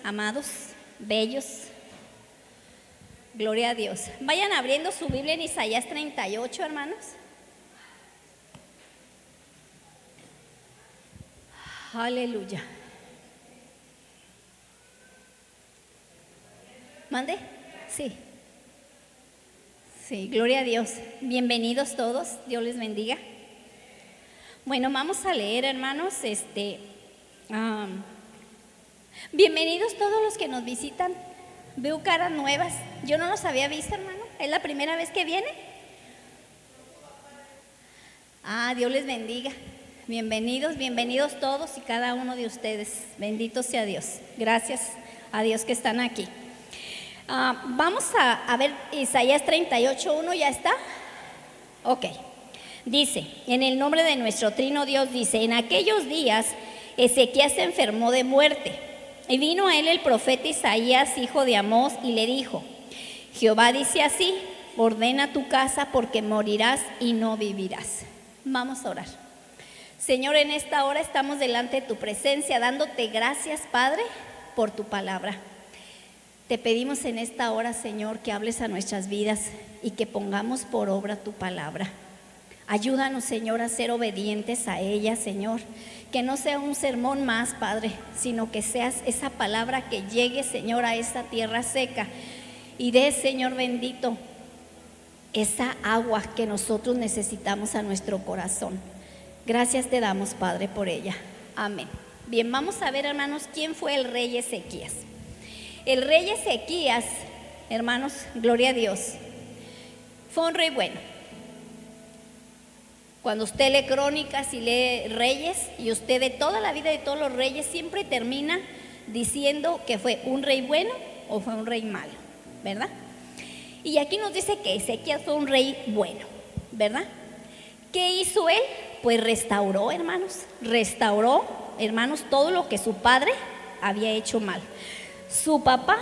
amados, bellos. Gloria a Dios. Vayan abriendo su Biblia en Isaías 38, hermanos. Aleluya. ¿Mande? Sí. Sí, gloria a Dios. Bienvenidos todos, Dios les bendiga. Bueno, vamos a leer, hermanos, bienvenidos todos los que nos visitan. Veo caras nuevas. Yo no los había visto, hermano. ¿Es la primera vez que viene? Dios les bendiga. Bienvenidos, bienvenidos todos y cada uno de ustedes. Bendito sea Dios. Gracias a Dios que están aquí. Vamos a ver Isaías 38:1, ¿ya está? Ok. Dice, en el nombre de nuestro trino Dios dice, en aquellos días Ezequías se enfermó de muerte. Y vino a él el profeta Isaías, hijo de Amós, y le dijo, Jehová dice así, ordena tu casa porque morirás y no vivirás. Vamos a orar. Señor, en esta hora estamos delante de tu presencia, dándote gracias, Padre, por tu palabra. Te pedimos en esta hora, Señor, que hables a nuestras vidas y que pongamos por obra tu palabra. Ayúdanos, Señor, a ser obedientes a ella, Señor. Que no sea un sermón más, Padre, sino que seas esa palabra que llegue, Señor, a esta tierra seca y dé, Señor bendito, esa agua que nosotros necesitamos a nuestro corazón. Gracias te damos, Padre, por ella. Amén. Bien, vamos a ver, hermanos, quién fue el rey Ezequías. El rey Ezequías, hermanos, gloria a Dios, fue un rey bueno. Cuando usted lee crónicas y lee reyes, y usted de toda la vida de todos los reyes, siempre termina diciendo que fue un rey bueno o fue un rey malo, ¿verdad? Y aquí nos dice que Ezequías fue un rey bueno, ¿verdad? ¿Qué hizo él? Pues restauró, hermanos, todo lo que su padre había hecho mal. Su papá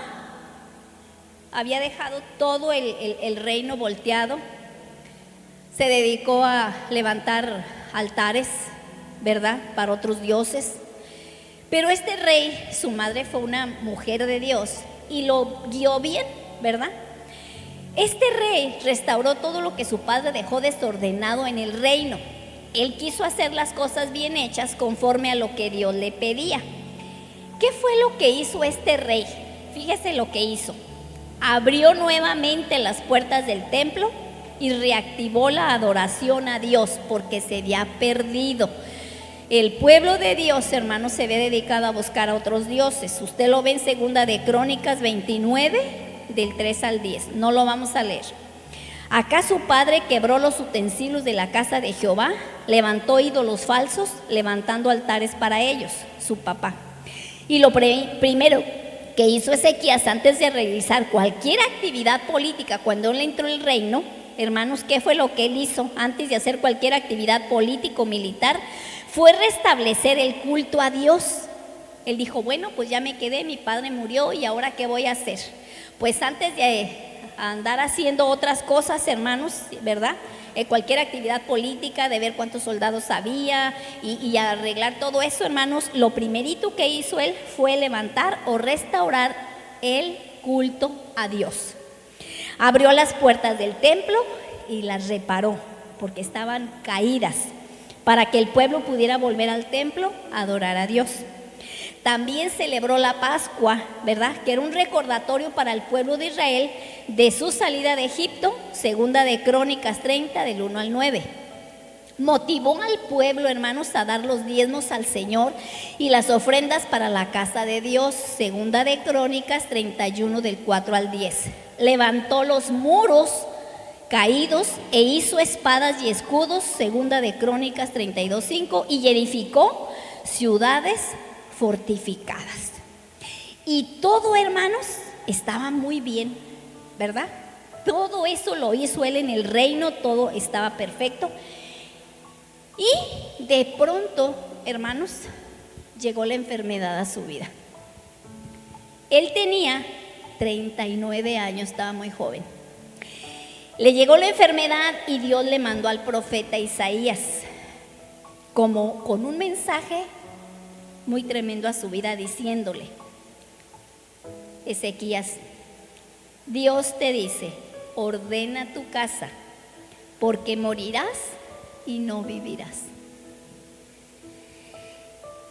había dejado todo el reino volteado. Se dedicó a levantar altares, ¿verdad?, para otros dioses. Pero este rey, su madre fue una mujer de Dios y lo guió bien, ¿verdad? Este rey restauró todo lo que su padre dejó desordenado en el reino. Él quiso hacer las cosas bien hechas conforme a lo que Dios le pedía. ¿Qué fue lo que hizo este rey? Fíjese lo que hizo. Abrió nuevamente las puertas del templo y reactivó la adoración a Dios porque se había perdido. El pueblo de Dios, hermanos, se ve dedicado a buscar a otros dioses. Usted lo ve en Segunda de Crónicas 29, del 3 al 10. No lo vamos a leer. Acá su padre quebró los utensilios de la casa de Jehová, levantó ídolos falsos, levantando altares para ellos, su papá. Y lo primero que hizo Ezequías antes de realizar cualquier actividad política, cuando él entró al reino, hermanos, ¿qué fue lo que él hizo antes de hacer cualquier actividad político-militar? Fue restablecer el culto a Dios. Él dijo, bueno, pues ya me quedé, mi padre murió y ahora ¿qué voy a hacer? Pues antes de andar haciendo otras cosas, hermanos, ¿verdad? Cualquier actividad política, de ver cuántos soldados había y arreglar todo eso, hermanos, lo primerito que hizo él fue levantar o restaurar el culto a Dios. Abrió las puertas del templo y las reparó porque estaban caídas para que el pueblo pudiera volver al templo a adorar a Dios. También celebró la Pascua, ¿verdad?, que era un recordatorio para el pueblo de Israel de su salida de Egipto, Segunda de Crónicas 30, del 1 al 9. Motivó al pueblo, hermanos, a dar los diezmos al Señor y las ofrendas para la casa de Dios, Segunda de Crónicas 31, del 4 al 10. Levantó los muros caídos e hizo espadas y escudos, Segunda de Crónicas 32:5, y edificó ciudades fortificadas. Y todo, hermanos, estaba muy bien, ¿verdad? Todo eso lo hizo él en el reino, todo estaba perfecto. Y de pronto, hermanos, llegó la enfermedad a su vida. Él tenía 39 años, estaba muy joven. Le llegó la enfermedad y Dios le mandó al profeta Isaías como con un mensaje muy tremendo a su vida, diciéndole: Ezequías, Dios te dice, ordena tu casa, porque morirás y no vivirás.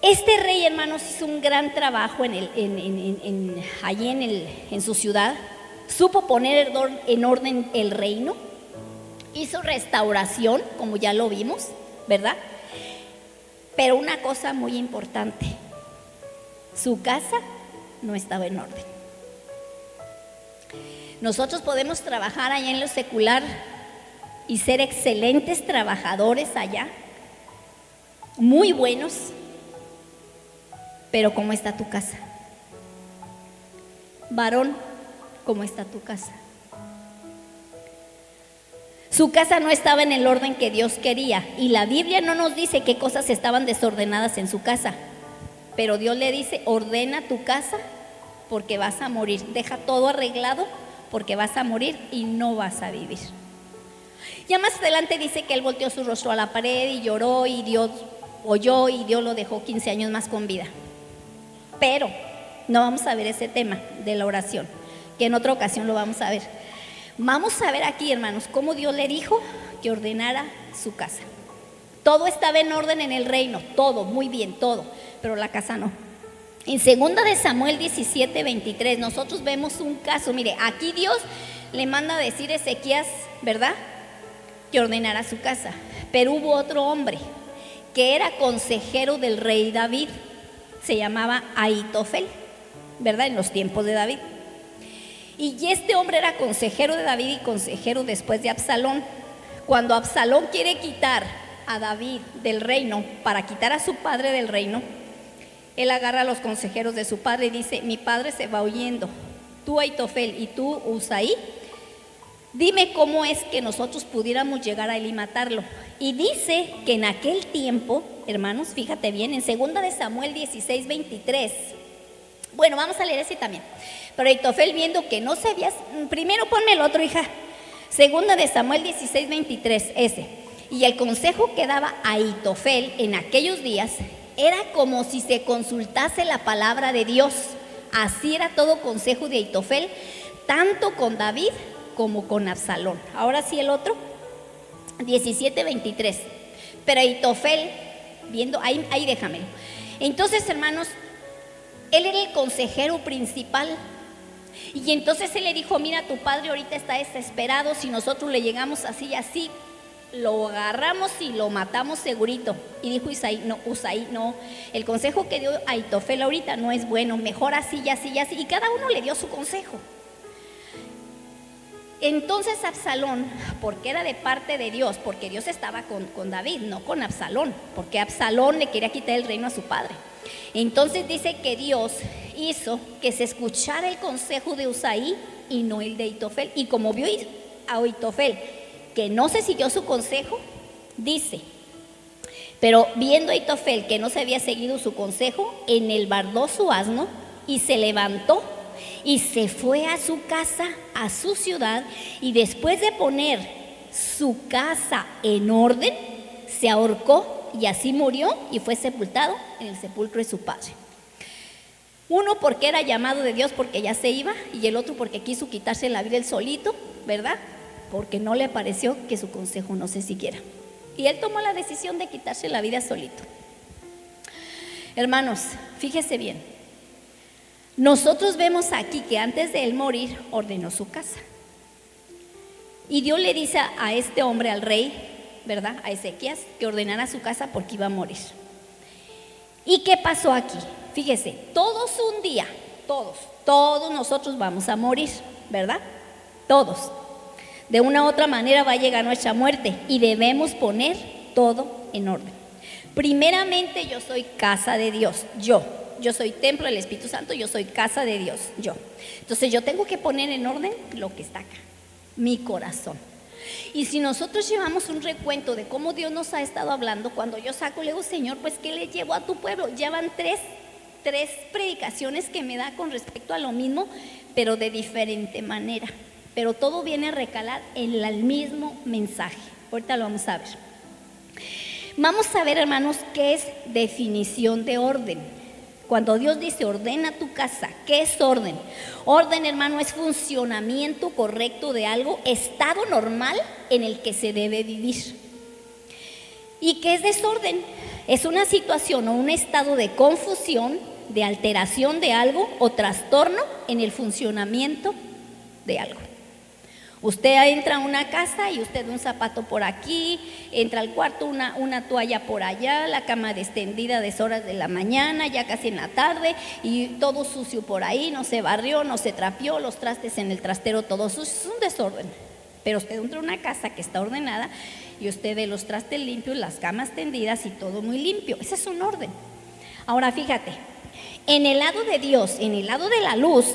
Este rey, hermanos, hizo un gran trabajo allí en su ciudad. Supo poner en orden el reino. Hizo restauración, como ya lo vimos, ¿verdad? Pero una cosa muy importante, su casa no estaba en orden. Nosotros podemos trabajar allá en lo secular y ser excelentes trabajadores allá, muy buenos, pero ¿cómo está tu casa? Varón, ¿cómo está tu casa? Su casa no estaba en el orden que Dios quería, y la Biblia no nos dice qué cosas estaban desordenadas en su casa, pero Dios le dice, ordena tu casa porque vas a morir, deja todo arreglado porque vas a morir y no vas a vivir. Ya más adelante dice que él volteó su rostro a la pared y lloró, y Dios oyó y Dios lo dejó 15 años más con vida. Pero no vamos a ver ese tema de la oración, que en otra ocasión lo vamos a ver. Vamos a ver aquí, hermanos, cómo Dios le dijo que ordenara su casa. Todo estaba en orden en el reino, todo, muy bien, todo, pero la casa no. En 2 de Samuel 17:23 nosotros vemos un caso. Mire, aquí Dios le manda a decir a Ezequías, ¿verdad?, que ordenara su casa. Pero hubo otro hombre que era consejero del rey David, se llamaba Ahitofel, ¿verdad?, en los tiempos de David. Y este hombre era consejero de David y consejero después de Absalón. Cuando Absalón quiere quitar a David del reino para quitar a su padre del reino, él agarra a los consejeros de su padre y dice, mi padre se va huyendo, tú Ahitofel y tú Usaí, dime cómo es que nosotros pudiéramos llegar a él y matarlo. Y dice que en aquel tiempo, hermanos, fíjate bien, en 2 de Samuel 16:23, bueno, vamos a leer ese también. Pero Ahitofel, viendo que no se había, primero ponme el otro, hija. 2 de Samuel 16:23, ese. Y el consejo que daba Ahitofel en aquellos días era como si se consultase la palabra de Dios. Así era todo consejo de Ahitofel, tanto con David como con Absalón. Ahora sí el otro, 17:23. Pero Ahitofel, viendo, ahí déjamelo. Entonces, hermanos, él era el consejero principal. Y entonces él le dijo, mira, tu padre ahorita está desesperado, si nosotros le llegamos así y así, lo agarramos y lo matamos segurito. Y dijo Usaí, no, el consejo que dio Ahitofel ahorita no es bueno, mejor así y así y así. Y cada uno le dio su consejo. Entonces Absalón, porque era de parte de Dios, porque Dios estaba con David, no con Absalón, porque Absalón le quería quitar el reino a su padre. Entonces dice que Dios hizo que se escuchara el consejo de Usaí y no el de Ahitofel. Y como vio a Ahitofel que no se siguió su consejo, dice, pero viendo a Ahitofel que no se había seguido su consejo, enelbardó su asno y se levantó y se fue a su casa, a su ciudad, y después de poner su casa en orden, se ahorcó y así murió y fue sepultado en el sepulcro de su padre. Uno porque era llamado de Dios porque ya se iba, y el otro porque quiso quitarse la vida él solito, ¿verdad?, porque no le pareció que su consejo no se siguiera. Y él tomó la decisión de quitarse la vida solito. Hermanos, fíjese bien, nosotros vemos aquí que antes de él morir ordenó su casa. Y Dios le dice a este hombre, al rey, ¿verdad?, a Ezequías, que ordenara su casa porque iba a morir. ¿Y qué pasó aquí? Fíjese, todos un día, todos nosotros vamos a morir, ¿verdad? Todos. De una u otra manera va a llegar nuestra muerte y debemos poner todo en orden. Primeramente, yo soy casa de Dios, yo soy templo del Espíritu Santo, yo soy casa de Dios, yo. Entonces yo tengo que poner en orden lo que está acá, mi corazón. Y si nosotros llevamos un recuento de cómo Dios nos ha estado hablando, cuando yo saco, le digo, Señor, pues ¿qué le llevo a tu pueblo? Ya van tres predicaciones que me da con respecto a lo mismo, pero de diferente manera. Pero todo viene a recalar en el mismo mensaje. Ahorita lo vamos a ver. Vamos a ver, hermanos, qué es definición de orden. Cuando Dios dice ordena tu casa, ¿qué es orden? Orden, hermano, es funcionamiento correcto de algo, estado normal en el que se debe vivir. ¿Y qué es desorden? Es una situación o un estado de confusión, de alteración de algo o trastorno en el funcionamiento de algo. Usted entra a una casa y usted ve un zapato por aquí, entra al cuarto una toalla por allá, la cama extendida a deshoras de la mañana, ya casi en la tarde, y todo sucio por ahí, no se barrió, no se trapeó, los trastes en el trastero todo sucio, es un desorden. Pero usted entra a una casa que está ordenada y usted ve los trastes limpios, las camas tendidas y todo muy limpio. Ese es un orden. Ahora fíjate, en el lado de Dios, en el lado de la luz,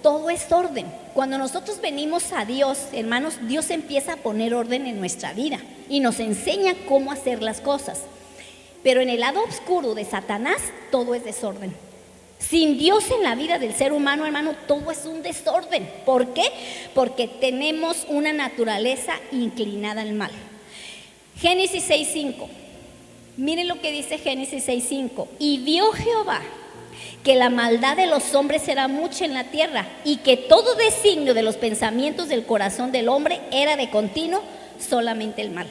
todo es orden. Cuando nosotros venimos a Dios, hermanos, Dios empieza a poner orden en nuestra vida y nos enseña cómo hacer las cosas. Pero en el lado oscuro de Satanás, todo es desorden. Sin Dios en la vida del ser humano, hermano, todo es un desorden. ¿Por qué? Porque tenemos una naturaleza inclinada al mal. Génesis 6:5. Miren lo que dice Génesis 6:5. Y vio Jehová que la maldad de los hombres era mucha en la tierra y que todo designio de los pensamientos del corazón del hombre era de continuo solamente el mal.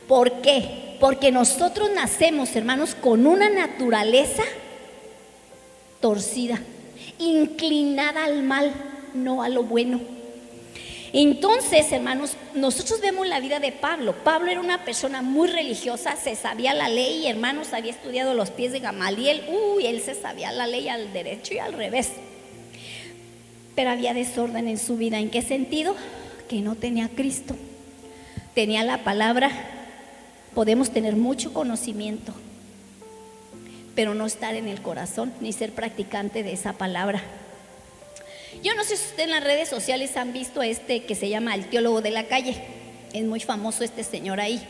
¿Por qué? Porque nosotros nacemos, hermanos, con una naturaleza torcida, inclinada al mal, no a lo bueno. Entonces, hermanos, nosotros vemos la vida de Pablo. Pablo era una persona muy religiosa, se sabía la ley, hermanos, había estudiado los pies de Gamaliel. Él se sabía la ley al derecho y al revés. Pero había desorden en su vida. ¿En qué sentido? Que no tenía a Cristo. Tenía la palabra. Podemos tener mucho conocimiento, pero no estar en el corazón, ni ser practicante de esa palabra. Yo no sé si ustedes en las redes sociales han visto que se llama el teólogo de la calle. Es muy famoso este señor ahí.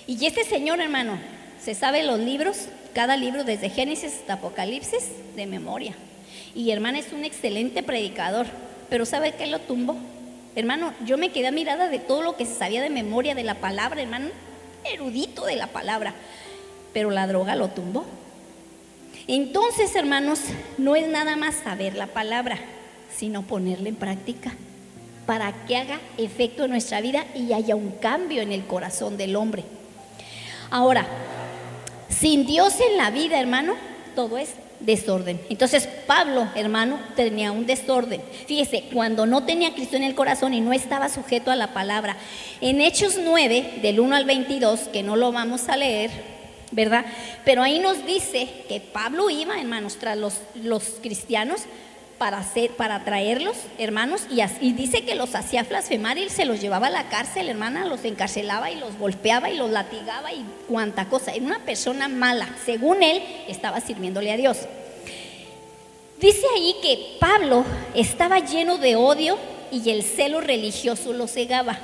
Y este señor, hermano, se sabe los libros, cada libro desde Génesis hasta Apocalipsis, de memoria. Y hermano, es un excelente predicador. Pero ¿sabe qué lo tumbó? Hermano, yo me quedé mirada de todo lo que se sabía de memoria de la palabra, hermano, erudito de la palabra. Pero la droga lo tumbó. Entonces, hermanos, no es nada más saber la palabra, sino ponerla en práctica para que haga efecto en nuestra vida y haya un cambio en el corazón del hombre. Ahora, sin Dios en la vida, hermano, todo es desorden. Entonces Pablo, hermano, tenía un desorden. Fíjese, cuando no tenía a Cristo en el corazón y no estaba sujeto a la palabra. En Hechos 9, del 1 al 22, que no lo vamos a leer, ¿verdad? Pero ahí nos dice que Pablo iba, hermanos, tras los cristianos para traerlos, hermanos, y dice que los hacía blasfemar y se los llevaba a la cárcel, hermana, los encarcelaba y los golpeaba y los latigaba y cuanta cosa. Era una persona mala, según él, estaba sirviéndole a Dios. Dice ahí que Pablo estaba lleno de odio y el celo religioso lo cegaba.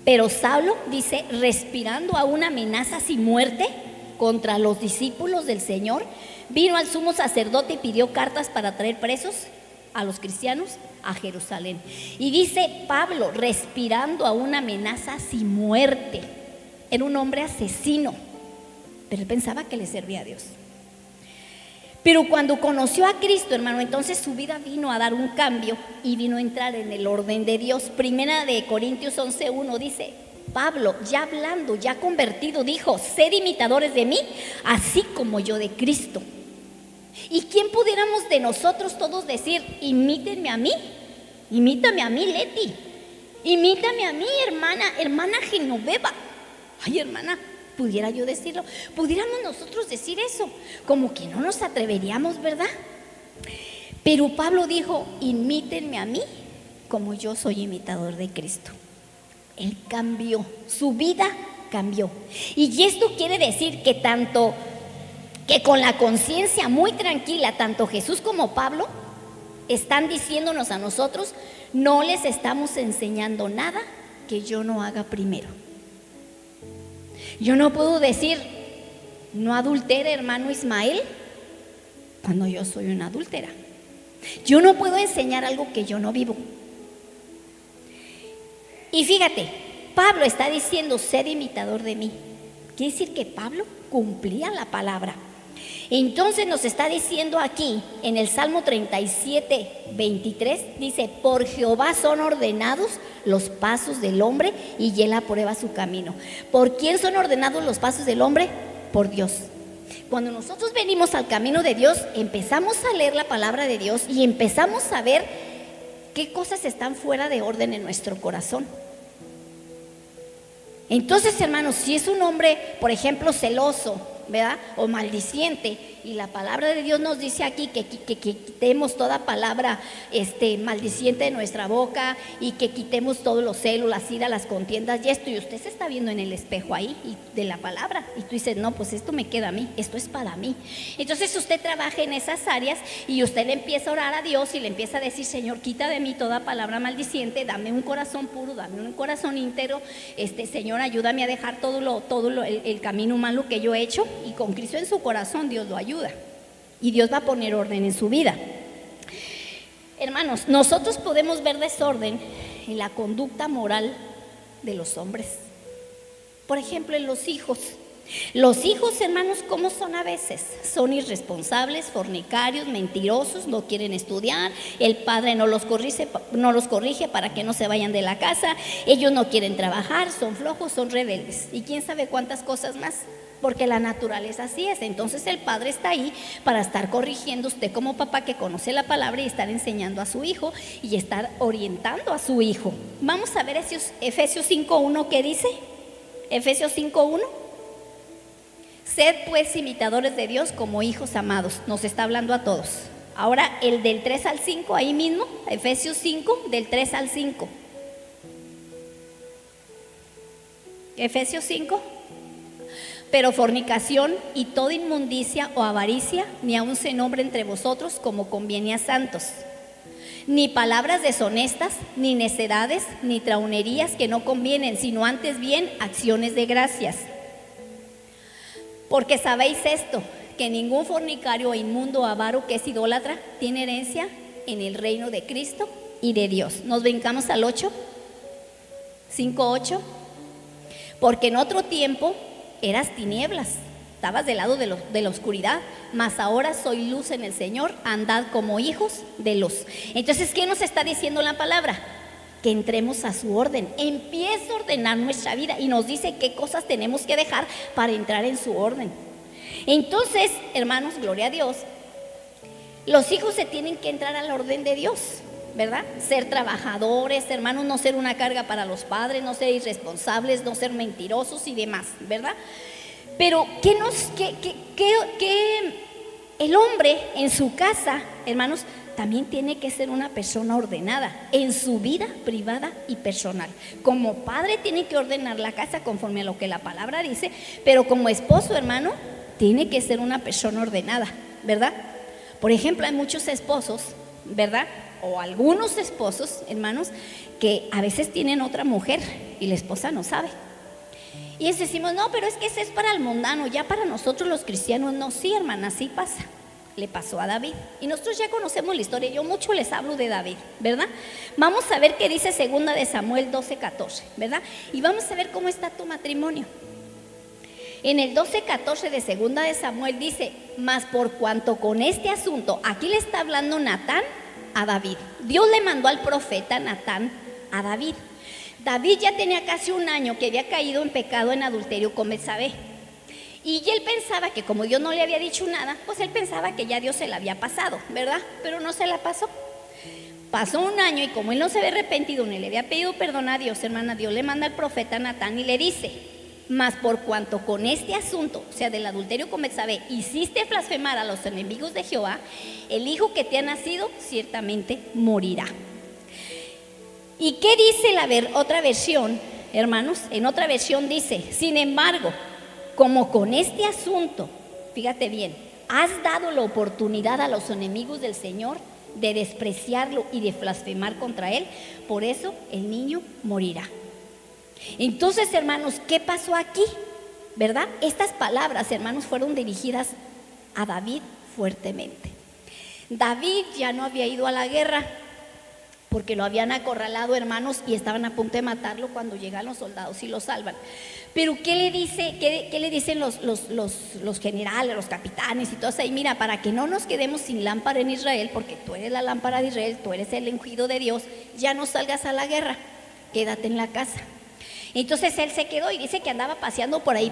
Pero Saulo, dice, respirando aún amenazas y muerte contra los discípulos del Señor, vino al sumo sacerdote y pidió cartas para traer presos a los cristianos a Jerusalén. Y dice Pablo, respirando aún amenazas y muerte. Era un hombre asesino, pero él pensaba que le servía a Dios. Pero cuando conoció a Cristo, hermano, entonces su vida vino a dar un cambio y vino a entrar en el orden de Dios. Primera de Corintios 11:1 dice, Pablo, ya hablando, ya convertido, dijo, sed imitadores de mí, así como yo de Cristo. ¿Y quién pudiéramos de nosotros todos decir, imítenme a mí? Imítame a mí, Leti. Imítame a mí, hermana Genoveva. Ay, hermana, pudiera yo decirlo. Pudiéramos nosotros decir eso, como que no nos atreveríamos, ¿verdad? Pero Pablo dijo, imítenme a mí, como yo soy imitador de Cristo. Él cambió, su vida cambió. Y esto quiere decir que que con la conciencia muy tranquila, tanto Jesús como Pablo están diciéndonos a nosotros, no les estamos enseñando nada que yo no haga primero. Yo no puedo decir, no adultere, hermano Ismael, cuando yo soy una adúltera. Yo no puedo enseñar algo que yo no vivo. Y fíjate, Pablo está diciendo, sed imitador de mí. Quiere decir que Pablo cumplía la palabra. Entonces nos está diciendo aquí en el Salmo 37, 23, dice: por Jehová son ordenados los pasos del hombre y él aprueba su camino. ¿Por quién son ordenados los pasos del hombre? Por Dios. Cuando nosotros venimos al camino de Dios, empezamos a leer la palabra de Dios y empezamos a ver qué cosas están fuera de orden en nuestro corazón. Entonces, hermanos, si es un hombre, por ejemplo, celoso, ¿verdad?, o maldiciente, y la palabra de Dios nos dice aquí que quitemos toda palabra maldiciente de nuestra boca, y que quitemos todos los celos, las iras, las contiendas y esto, y usted se está viendo en el espejo ahí de la palabra, y tú dices: no, pues esto me queda a mí, esto es para mí. Entonces usted trabaja en esas áreas y usted le empieza a orar a Dios y le empieza a decir: Señor, quita de mí toda palabra maldiciente, dame un corazón puro, dame un corazón íntegro, Señor, ayúdame a dejar el camino malo que yo he hecho. Y con Cristo en su corazón, Dios lo ayuda y Dios va a poner orden en su vida. Hermanos, nosotros podemos ver desorden en la conducta moral de los hombres. Por ejemplo, en los hijos. Los hijos, hermanos, ¿cómo son a veces? Son irresponsables, fornicarios, mentirosos, no quieren estudiar, el padre no los corrige para que no se vayan de la casa, ellos no quieren trabajar, son flojos, son rebeldes y quién sabe cuántas cosas más. Porque la naturaleza así es. Entonces el padre está ahí para estar corrigiendo, usted como papá que conoce la palabra, y estar enseñando a su hijo y estar orientando a su hijo. Vamos a ver Efesios 5:1, ¿qué dice? Efesios 5:1. Sed pues imitadores de Dios como hijos amados. Nos está hablando a todos. Ahora el del 3 al 5, ahí mismo, Efesios 5, del 3 al 5. Efesios 5. Pero fornicación y toda inmundicia o avaricia ni aun se nombre entre vosotros, como conviene a santos. Ni palabras deshonestas, ni necedades, ni traunerías que no convienen, sino antes bien acciones de gracias. Porque sabéis esto, que ningún fornicario o inmundo o avaro que es idólatra tiene herencia en el reino de Cristo y de Dios. Nos brincamos al 8, 5:8. Porque en otro tiempo eras tinieblas, estabas del lado de la oscuridad, mas ahora soy luz en el Señor, andad como hijos de luz. Entonces, ¿qué nos está diciendo la palabra? Que entremos a su orden, empieza a ordenar nuestra vida y nos dice qué cosas tenemos que dejar para entrar en su orden. Entonces, hermanos, gloria a Dios, los hijos se tienen que entrar al orden de Dios, ¿verdad? Ser trabajadores, hermanos, no ser una carga para los padres, no ser irresponsables, no ser mentirosos y demás, ¿verdad? Pero el hombre en su casa, hermanos, también tiene que ser una persona ordenada en su vida privada y personal. Como padre tiene que ordenar la casa conforme a lo que la palabra dice, pero como esposo, hermano, tiene que ser una persona ordenada, ¿verdad? Por ejemplo, hay muchos esposos, ¿verdad?, o algunos esposos, hermanos, que a veces tienen otra mujer y la esposa no sabe. Y decimos: no, pero es que ese es para el mundano, ya para nosotros los cristianos no. Sí, hermana, así pasa. Le pasó a David y nosotros ya conocemos la historia. Yo mucho les hablo de David, ¿verdad? Vamos a ver qué dice 2 de Samuel 12:14, ¿verdad? Y vamos a ver cómo está tu matrimonio. En el 12:14 de 2 de Samuel dice: mas por cuanto con este asunto, aquí le está hablando Natán a David. Dios le mandó al profeta Natán a David. David ya tenía casi un año que había caído en pecado, en adulterio con Betsabé. Y él pensaba que como Dios no le había dicho nada, pues él pensaba que ya Dios se la había pasado, ¿verdad? Pero no se la pasó. Pasó un año y como él no se había arrepentido ni le había pedido perdón a Dios, hermana, Dios le manda al profeta Natán y le dice: mas por cuanto con este asunto, o sea, del adulterio con Betsabé, hiciste blasfemar a los enemigos de Jehová, el hijo que te ha nacido ciertamente morirá. ¿Y qué dice otra versión, hermanos? En otra versión dice: sin embargo, como con este asunto, fíjate bien, has dado la oportunidad a los enemigos del Señor de despreciarlo y de blasfemar contra él, por eso el niño morirá. Entonces, hermanos, ¿qué pasó aquí? ¿Verdad? Estas palabras, hermanos, fueron dirigidas a David fuertemente. David ya no había ido a la guerra, porque lo habían acorralado, hermanos, y estaban a punto de matarlo cuando llegan los soldados y lo salvan. Pero ¿qué le dicen los generales, los capitanes y todos ahí? Mira, para que no nos quedemos sin lámpara en Israel, porque tú eres la lámpara de Israel, tú eres el ungido de Dios, ya no salgas a la guerra, quédate en la casa. Entonces él se quedó y dice que andaba paseando por ahí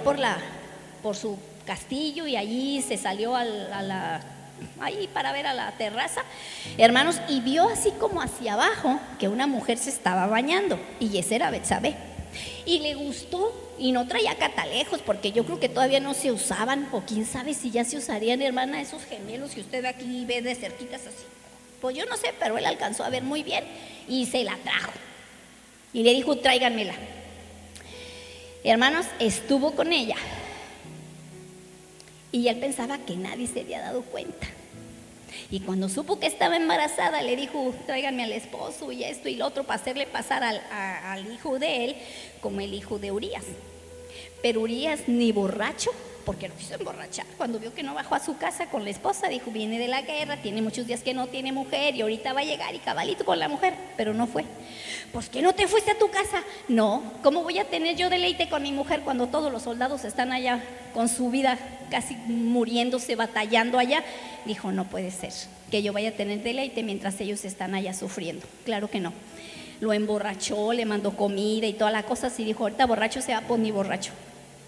por su castillo, y allí se salió ahí para ver a la terraza, hermanos, y vio así como hacia abajo que una mujer se estaba bañando, y esa era Betsabé. Y le gustó, y no traía catalejos, porque yo creo que todavía no se usaban, o quién sabe si ya se usarían, hermana, esos gemelos que usted ve aquí y ve de cerquitas así. Pues yo no sé, pero él alcanzó a ver muy bien y se la trajo. Y le dijo, tráiganmela. Hermanos, estuvo con ella. Y él pensaba que nadie se había dado cuenta. Y cuando supo que estaba embarazada, le dijo, tráiganme al esposo y esto y lo otro, para hacerle pasar al hijo de él como el hijo de Urías. Pero Urías, ni borracho, porque lo quiso emborrachar, cuando vio que no bajó a su casa con la esposa, dijo, viene de la guerra, tiene muchos días que no tiene mujer y ahorita va a llegar y cabalito con la mujer, pero no fue. Pues ¿qué no te fuiste a tu casa? No, ¿cómo voy a tener yo deleite con mi mujer cuando todos los soldados están allá con su vida casi muriéndose, batallando allá? Dijo, no puede ser que yo vaya a tener deleite mientras ellos están allá sufriendo. Claro que no. Lo emborrachó, le mandó comida y toda la cosa, así dijo, ahorita borracho se va, pues ni borracho.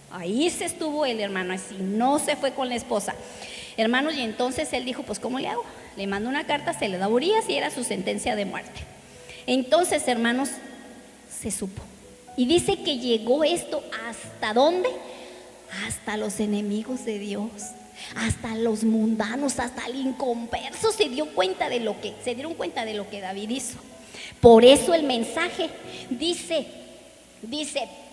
Ahí se estuvo el hermano, así, no se fue con la esposa. Hermanos, y entonces él dijo, pues ¿cómo le hago? Le mando una carta, se le da a Urías y era su sentencia de muerte. Entonces, hermanos, se supo. Y dice que llegó esto ¿hasta dónde? Hasta los enemigos de Dios, hasta los mundanos, hasta el inconverso se dieron cuenta de lo que David hizo. Por eso el mensaje dice,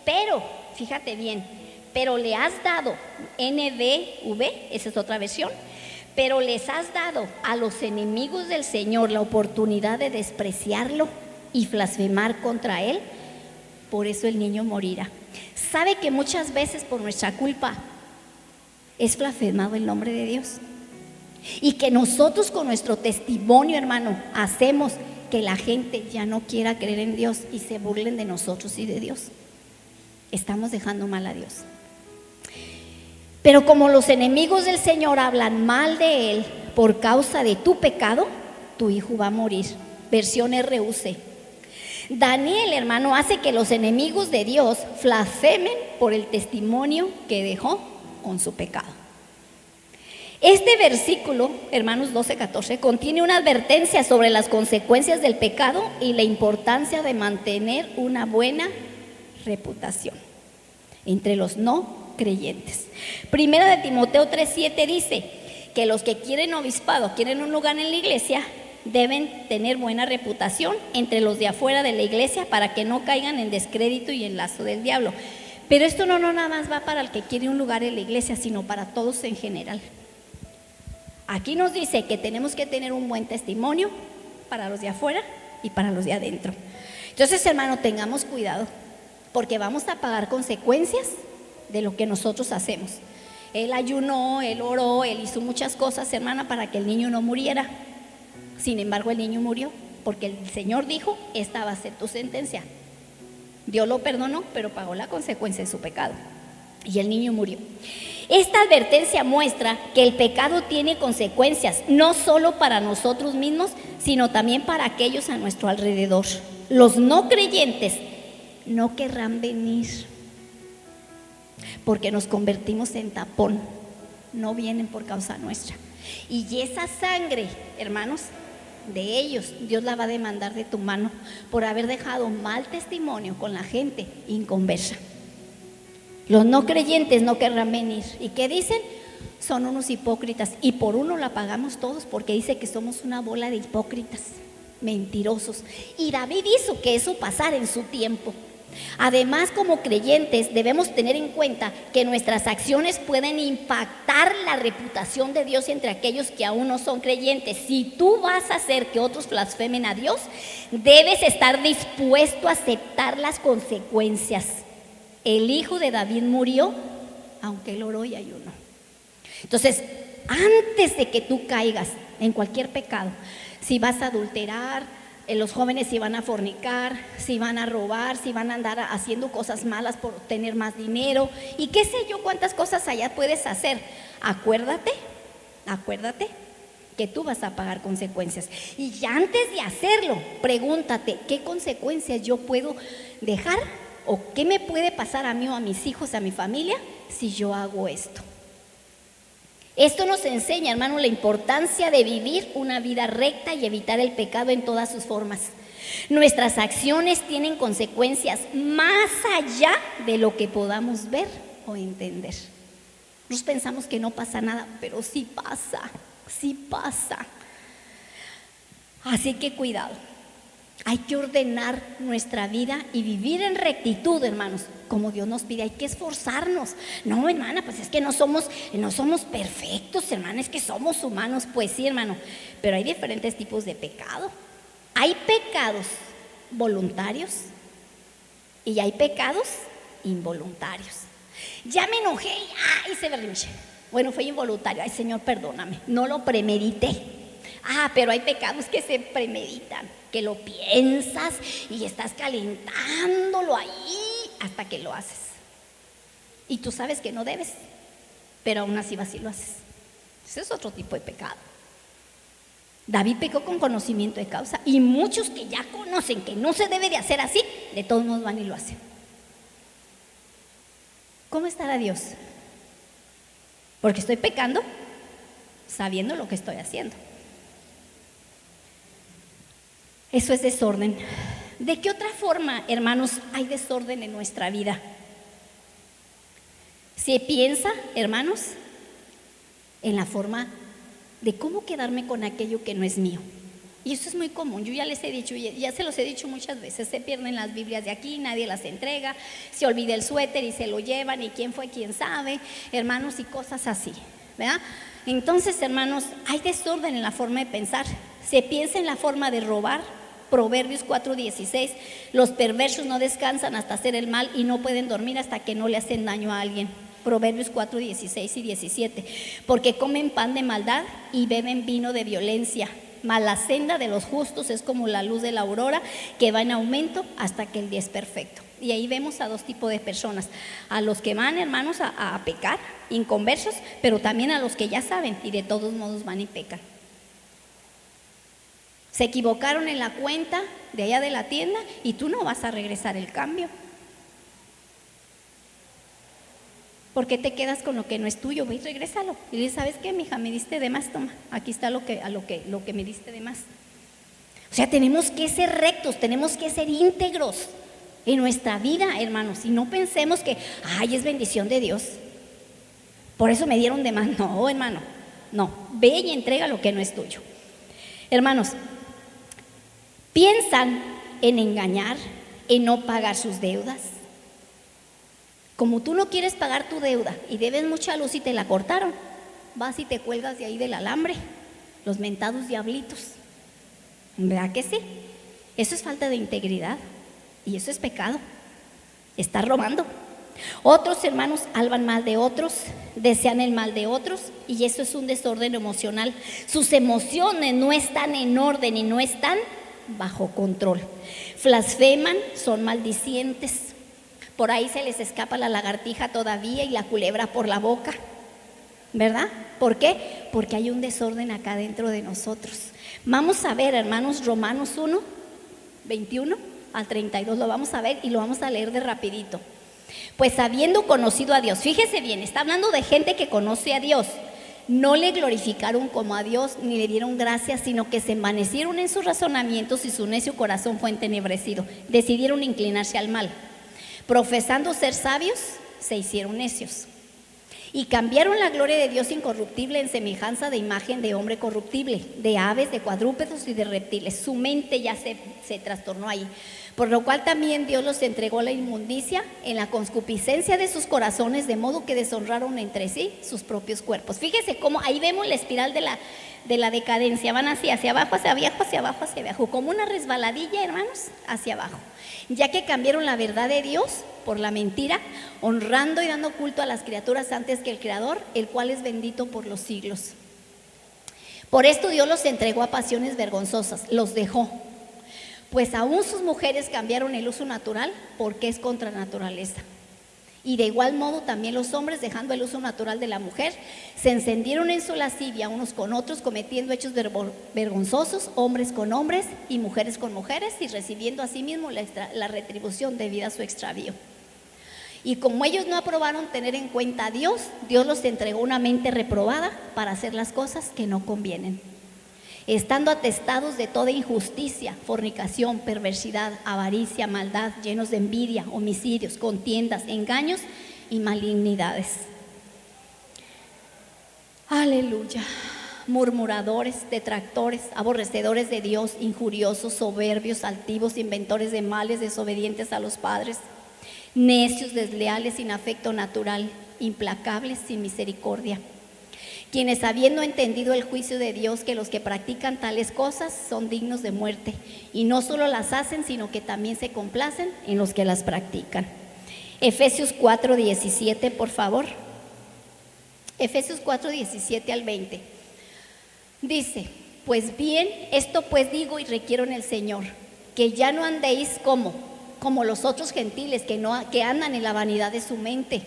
pero, fíjate bien, pero le has dado, NBV, esa es otra versión, pero les has dado a los enemigos del Señor la oportunidad de despreciarlo y blasfemar contra él, por eso el niño morirá. ¿Sabe que muchas veces por nuestra culpa es blasfemado el nombre de Dios? Y que nosotros con nuestro testimonio, hermano, hacemos que la gente ya no quiera creer en Dios y se burlen de nosotros y de Dios. Estamos dejando mal a Dios. Pero como los enemigos del Señor hablan mal de Él por causa de tu pecado, tu hijo va a morir. Versión RUC. Daniel, hermano, hace que los enemigos de Dios blasfemen por el testimonio que dejó con su pecado. Este versículo, hermanos 12-14, contiene una advertencia sobre las consecuencias del pecado y la importancia de mantener una buena reputación entre los no creyentes. Primera de Timoteo 3:7 dice que los que quieren obispado, quieren un lugar en la iglesia, deben tener buena reputación entre los de afuera de la iglesia para que no caigan en descrédito y en lazo del diablo. Pero esto no nada más va para el que quiere un lugar en la iglesia, sino para todos en general. Aquí nos dice que tenemos que tener un buen testimonio para los de afuera y para los de adentro. Entonces, hermano, tengamos cuidado, porque vamos a pagar consecuencias de lo que nosotros hacemos. Él ayunó, él oró, él hizo muchas cosas, hermana, para que el niño no muriera. Sin embargo, el niño murió, porque el Señor dijo, esta va a ser tu sentencia. Dios lo perdonó, pero pagó la consecuencia de su pecado. Y el niño murió. Esta advertencia muestra que el pecado tiene consecuencias, no solo para nosotros mismos, sino también para aquellos a nuestro alrededor. Los no creyentes no querrán venir, porque nos convertimos en tapón. No vienen por causa nuestra. Y esa sangre, hermanos, de ellos, Dios la va a demandar de tu mano por haber dejado mal testimonio con la gente inconversa. Los no creyentes no querrán venir. ¿Y qué dicen? Son unos hipócritas. Y por uno la pagamos todos, porque dice que somos una bola de hipócritas, mentirosos. Y David hizo que eso pasara en su tiempo. Además, como creyentes debemos tener en cuenta que nuestras acciones pueden impactar la reputación de Dios entre aquellos que aún no son creyentes. Si tú vas a hacer que otros blasfemen a Dios, debes estar dispuesto a aceptar las consecuencias. El hijo de David murió, aunque él oró y ayunó. Entonces, antes de que tú caigas en cualquier pecado, si vas a adulterar, los jóvenes si van a fornicar, si van a robar, si van a andar haciendo cosas malas por tener más dinero y qué sé yo cuántas cosas allá puedes hacer. Acuérdate que tú vas a pagar consecuencias. Y ya antes de hacerlo, pregúntate, ¿qué consecuencias yo puedo dejar o qué me puede pasar a mí o a mis hijos, a mi familia, si yo hago esto? Esto nos enseña, hermano, la importancia de vivir una vida recta y evitar el pecado en todas sus formas. Nuestras acciones tienen consecuencias más allá de lo que podamos ver o entender. Nos pensamos que no pasa nada, pero sí pasa. Así que cuidado. Hay que ordenar nuestra vida y vivir en rectitud, hermanos, como Dios nos pide. Hay que esforzarnos. No, hermana, pues es que no somos perfectos, hermana, es que somos humanos. Pues sí, hermano, pero hay diferentes tipos de pecado. Hay pecados voluntarios y hay pecados involuntarios. Ya me enojé y hice berrinche. Bueno, fue involuntario. Ay, Señor, perdóname, no lo premedité. Pero hay pecados que se premeditan, que lo piensas y estás calentándolo ahí hasta que lo haces. Y tú sabes que no debes, pero aún así vas y lo haces. Ese es otro tipo de pecado. David pecó con conocimiento de causa y muchos que ya conocen que no se debe de hacer así, de todos modos van y lo hacen. ¿Cómo estará Dios? Porque estoy pecando sabiendo lo que estoy haciendo. Eso es desorden. ¿De qué otra forma, hermanos, hay desorden en nuestra vida? Se piensa, hermanos, en la forma de cómo quedarme con aquello que no es mío. Y eso es muy común. Yo ya les he dicho, ya se los he dicho muchas veces, se pierden las Biblias de aquí, nadie las entrega, se olvida el suéter y se lo llevan y quién fue, quién sabe, hermanos, y cosas así, ¿verdad? Entonces, hermanos, hay desorden en la forma de pensar. Se piensa en la forma de robar. Proverbios 4:16, los perversos no descansan hasta hacer el mal y no pueden dormir hasta que no le hacen daño a alguien. Proverbios 4:16 y 17, porque comen pan de maldad y beben vino de violencia, mas la senda de los justos es como la luz de la aurora que va en aumento hasta que el día es perfecto. Y ahí vemos a dos tipos de personas, a los que van, hermanos, a pecar, inconversos, pero también a los que ya saben y de todos modos van y pecan. Se equivocaron en la cuenta de allá de la tienda y tú no vas a regresar el cambio. ¿Por qué te quedas con lo que no es tuyo? Ve y regrésalo. Y le dices, ¿sabes qué, mija? Me diste de más, toma. Aquí está lo que me diste de más. O sea, tenemos que ser rectos, tenemos que ser íntegros en nuestra vida, hermanos. Y no pensemos que, es bendición de Dios. Por eso me dieron de más. No, hermano, no. Ve y entrega lo que no es tuyo. Hermanos, piensan en engañar, en no pagar sus deudas. Como tú no quieres pagar tu deuda y debes mucha luz y te la cortaron, vas y te cuelgas de ahí del alambre, los mentados diablitos. ¿Verdad que sí? Eso es falta de integridad y eso es pecado. Estás robando. Otros hermanos hablan mal de otros, desean el mal de otros y eso es un desorden emocional. Sus emociones no están en orden y no están bajo control. Blasfeman, son maldicientes. Por ahí se les escapa la lagartija todavía y la culebra por la boca, ¿verdad? ¿Por qué? Porque hay un desorden acá dentro de nosotros. Vamos a ver, hermanos, Romanos 1, 21 al 32, lo vamos a ver y lo vamos a leer de rapidito. Pues habiendo conocido a Dios, fíjese bien, está hablando de gente que conoce a Dios. No le glorificaron como a Dios ni le dieron gracias, sino que se envanecieron en sus razonamientos y su necio corazón fue entenebrecido. Decidieron inclinarse al mal. Profesando ser sabios, se hicieron necios. Y cambiaron la gloria de Dios incorruptible en semejanza de imagen de hombre corruptible, de aves, de cuadrúpedos y de reptiles. Su mente ya se trastornó ahí. Por lo cual también Dios los entregó a la inmundicia en la concupiscencia de sus corazones, de modo que deshonraron entre sí sus propios cuerpos. Fíjese cómo ahí vemos la espiral de la decadencia. Van así, hacia abajo, hacia abajo, hacia abajo, hacia abajo, como una resbaladilla, hermanos, hacia abajo. Ya que cambiaron la verdad de Dios por la mentira, honrando y dando culto a las criaturas antes que el Creador, el cual es bendito por los siglos. Por esto Dios los entregó a pasiones vergonzosas, los dejó. Pues aún sus mujeres cambiaron el uso natural porque es contra naturaleza. Y de igual modo también los hombres, dejando el uso natural de la mujer, se encendieron en su lascivia unos con otros, cometiendo hechos vergonzosos, hombres con hombres y mujeres con mujeres, y recibiendo asimismo la retribución debida a su extravío. Y como ellos no aprobaron tener en cuenta a Dios, Dios los entregó una mente reprobada para hacer las cosas que no convienen, estando atestados de toda injusticia, fornicación, perversidad, avaricia, maldad, llenos de envidia, homicidios, contiendas, engaños y malignidades. Aleluya. Murmuradores, detractores, aborrecedores de Dios, injuriosos, soberbios, altivos, inventores de males, desobedientes a los padres, necios, desleales, sin afecto natural, implacables, sin misericordia, quienes habiendo entendido el juicio de Dios, que los que practican tales cosas son dignos de muerte, y no solo las hacen, sino que también se complacen en los que las practican. Efesios 4:17, por favor. Efesios 4:17 al 20. Dice: pues bien, esto pues digo y requiero en el Señor, que ya no andéis como los otros gentiles que andan en la vanidad de su mente,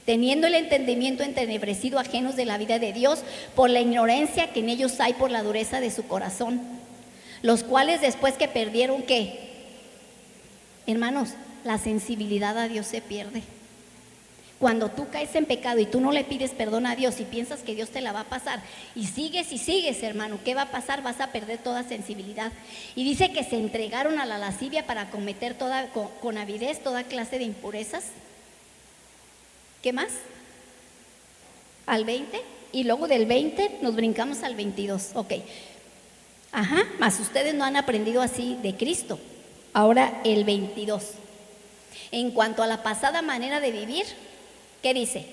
teniendo el entendimiento entenebrecido, ajenos de la vida de Dios, por la ignorancia que en ellos hay por la dureza de su corazón, los cuales después que perdieron, ¿qué? Hermanos, la sensibilidad a Dios se pierde. Cuando tú caes en pecado y tú no le pides perdón a Dios y piensas que Dios te la va a pasar y sigues, hermano, ¿qué va a pasar? Vas a perder toda sensibilidad. Y dice que se entregaron a la lascivia para cometer con avidez toda clase de impurezas. ¿Qué más? Al 20, y luego del 20 nos brincamos al 22. Ok. Mas ustedes no han aprendido así de Cristo. Ahora el 22. En cuanto a la pasada manera de vivir, ¿qué dice?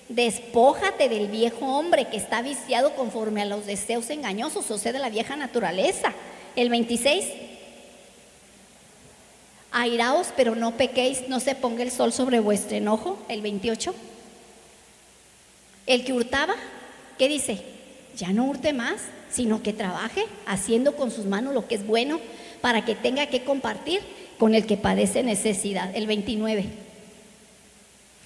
Despójate del viejo hombre que está viciado conforme a los deseos engañosos, o sea, de la vieja naturaleza. El 26. Airaos, pero no pequéis, no se ponga el sol sobre vuestro enojo. El 28. El que hurtaba, ¿qué dice? Ya no hurte más, sino que trabaje haciendo con sus manos lo que es bueno, para que tenga que compartir con el que padece necesidad. El 29.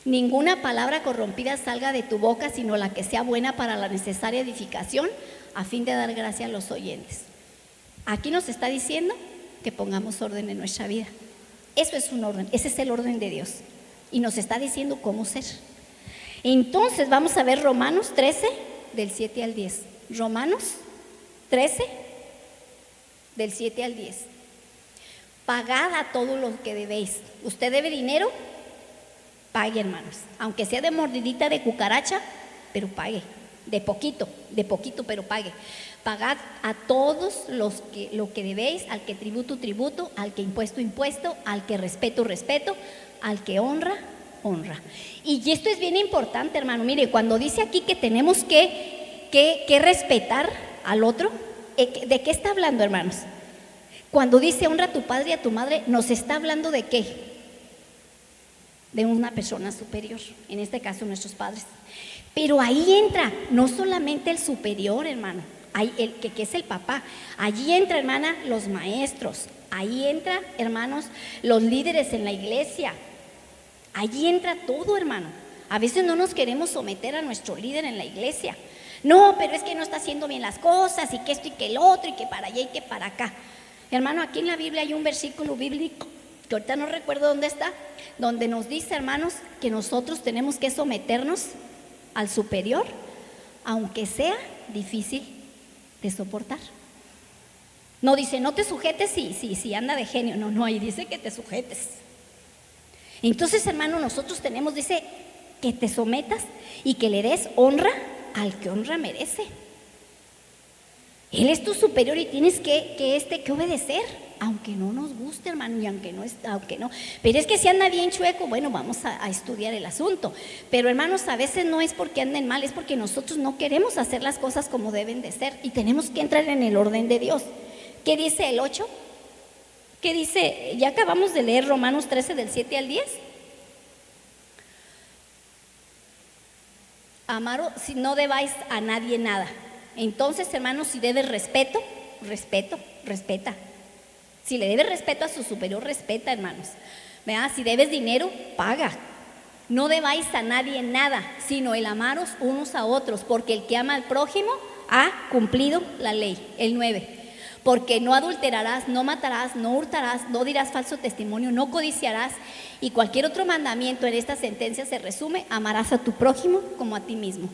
Ninguna palabra corrompida salga de tu boca, sino la que sea buena para la necesaria edificación, a fin de dar gracia a los oyentes. Aquí nos está diciendo que pongamos orden en nuestra vida. Eso es un orden, ese es el orden de Dios. Y nos está diciendo cómo ser. Entonces vamos a ver Romanos 13, del 7 al 10. Romanos 13, del 7 al 10. Pagad a todo lo que debéis. ¿Usted debe dinero? Pague, hermanos. Aunque sea de mordidita de cucaracha, pero pague. De poquito, pero pague. Pagad a todos lo que debéis, al que tributo, al que impuesto, al que respeto, al que honra. Y esto es bien importante, hermano. Mire, cuando dice aquí que tenemos que respetar al otro, ¿de qué está hablando, hermanos? Cuando dice honra a tu padre y a tu madre, ¿nos está hablando de qué? De una persona superior, en este caso nuestros padres. Pero ahí entra no solamente el superior, hermano, el que es el papá. Allí entra, hermana, los maestros. Ahí entra, hermanos, los líderes en la iglesia. Allí entra todo, hermano. A veces no nos queremos someter a nuestro líder en la iglesia. No, pero es que no está haciendo bien las cosas, y que esto y que el otro, y que para allá y que para acá. Hermano, aquí en la Biblia hay un versículo bíblico, que ahorita no recuerdo dónde está, donde nos dice, hermanos, que nosotros tenemos que someternos al superior, aunque sea difícil de soportar. No dice, no te sujetes si anda de genio. No, ahí dice que te sujetes. Entonces, hermano, nosotros tenemos, dice, que te sometas y que le des honra al que honra merece. Él es tu superior y tienes que obedecer, aunque no nos guste, hermano, y aunque no. Pero es que si anda bien chueco, bueno, vamos a estudiar el asunto. Pero, hermanos, a veces no es porque anden mal, es porque nosotros no queremos hacer las cosas como deben de ser, y tenemos que entrar en el orden de Dios. ¿Qué dice el 8? ¿Qué dice? Ya acabamos de leer Romanos 13, del 7 al 10. Amaros, si no debáis a nadie nada. Entonces, hermanos, si debes respeta. Si le debes respeto a su superior, respeta, hermanos. ¿Verdad? Si debes dinero, paga. No debáis a nadie nada, sino el amaros unos a otros, porque el que ama al prójimo ha cumplido la ley. El 9. Porque no adulterarás, no matarás, no hurtarás, no dirás falso testimonio, no codiciarás, y cualquier otro mandamiento en esta sentencia se resume: amarás a tu prójimo como a ti mismo.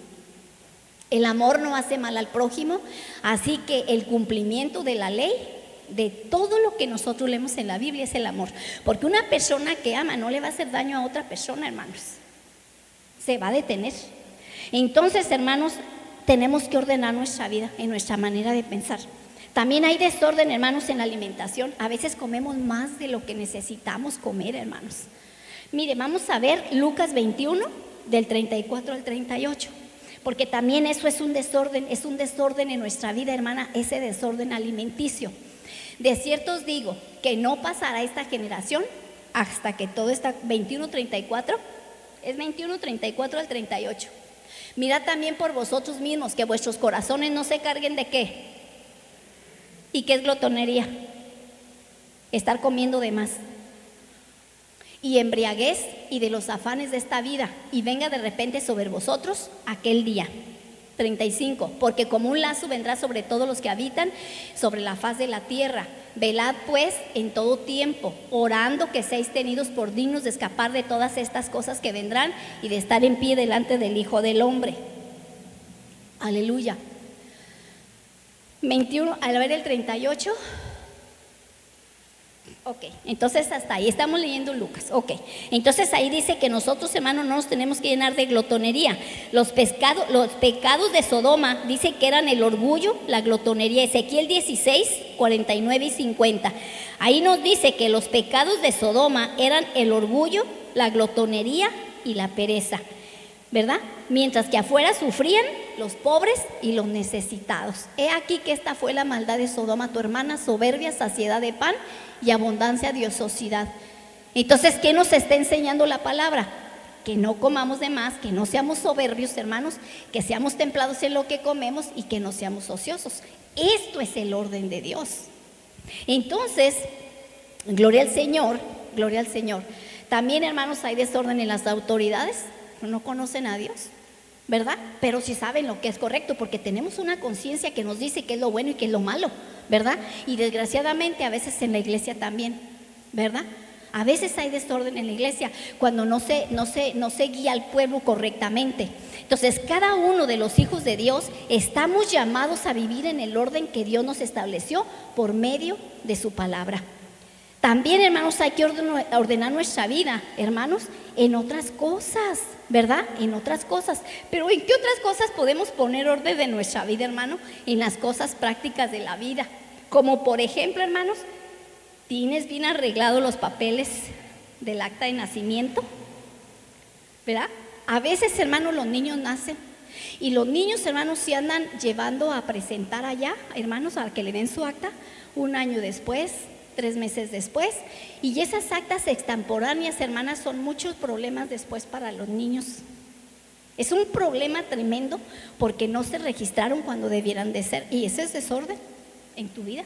El amor no hace mal al prójimo, así que el cumplimiento de la ley, de todo lo que nosotros leemos en la Biblia, es el amor. Porque una persona que ama no le va a hacer daño a otra persona, hermanos. Se va a detener. Entonces, hermanos, tenemos que ordenar nuestra vida en nuestra manera de pensar. También hay desorden, hermanos, en la alimentación. A veces comemos más de lo que necesitamos comer, hermanos. Mire, vamos a ver Lucas 21, del 34 al 38. Porque también eso es un desorden en nuestra vida, hermana, ese desorden alimenticio. De cierto os digo que no pasará esta generación hasta que todo está. 21:34, es 21:34 al 38. Mirad también por vosotros mismos que vuestros corazones no se carguen de ¿qué? ¿Y qué es glotonería? Estar comiendo de más. Y embriaguez y de los afanes de esta vida, y venga de repente sobre vosotros aquel día. 35. Porque como un lazo vendrá sobre todos los que habitan sobre la faz de la tierra. Velad pues en todo tiempo, orando que seáis tenidos por dignos de escapar de todas estas cosas que vendrán y de estar en pie delante del Hijo del Hombre. Aleluya. 21, al ver el 38. Ok, entonces hasta ahí estamos leyendo Lucas. Ok, entonces ahí dice que nosotros, hermanos, no nos tenemos que llenar de glotonería. Los pecados de Sodoma, dice que eran el orgullo, la glotonería. Ezequiel 16, 49 y 50. Ahí nos dice que los pecados de Sodoma eran el orgullo, la glotonería y la pereza, ¿verdad? Mientras que afuera sufrían los pobres y los necesitados. He aquí que esta fue la maldad de Sodoma, tu hermana: soberbia, saciedad de pan y abundancia de ociosidad. Entonces, ¿qué nos está enseñando la palabra? Que no comamos de más, que no seamos soberbios, hermanos, que seamos templados en lo que comemos y que no seamos ociosos. Esto es el orden de Dios. Entonces, gloria al Señor, gloria al Señor. También, hermanos, hay desorden en las autoridades. No conocen a Dios, ¿verdad? Pero sí saben lo que es correcto, porque tenemos una conciencia que nos dice qué es lo bueno y qué es lo malo, ¿verdad? Y desgraciadamente a veces en la iglesia también, ¿verdad? A veces hay desorden en la iglesia cuando no se guía al pueblo correctamente. Entonces, cada uno de los hijos de Dios estamos llamados a vivir en el orden que Dios nos estableció por medio de su palabra. También, hermanos, hay que ordenar nuestra vida, hermanos, en otras cosas, ¿verdad? En otras cosas. Pero ¿en qué otras cosas podemos poner orden de nuestra vida, hermano? En las cosas prácticas de la vida. Como por ejemplo, hermanos, ¿tienes bien arreglados los papeles del acta de nacimiento? ¿Verdad? A veces, hermanos, los niños nacen y los niños, hermanos, se andan llevando a presentar allá, hermanos, a que le den su acta un año después, 3 meses después, y esas actas extemporáneas, hermanas, son muchos problemas después para los niños. Es un problema tremendo porque no se registraron cuando debieran de ser, y ese es desorden en tu vida.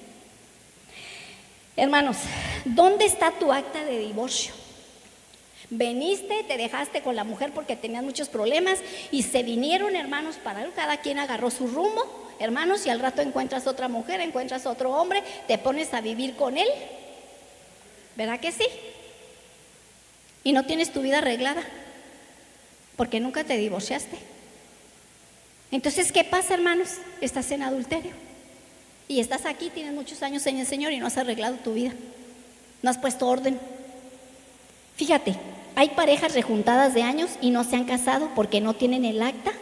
Hermanos, ¿dónde está tu acta de divorcio? Veniste, te dejaste con la mujer porque tenías muchos problemas y se vinieron, hermanos, para cada quien agarró su rumbo, hermanos, y al rato encuentras otra mujer, encuentras otro hombre, te pones a vivir con él, ¿verdad que sí? Y no tienes tu vida arreglada porque nunca te divorciaste. Entonces, ¿qué pasa, hermanos? Estás en adulterio y estás aquí, tienes muchos años en el Señor y no has arreglado tu vida, no has puesto orden. Fíjate, hay parejas rejuntadas de años y no se han casado porque no tienen el acta.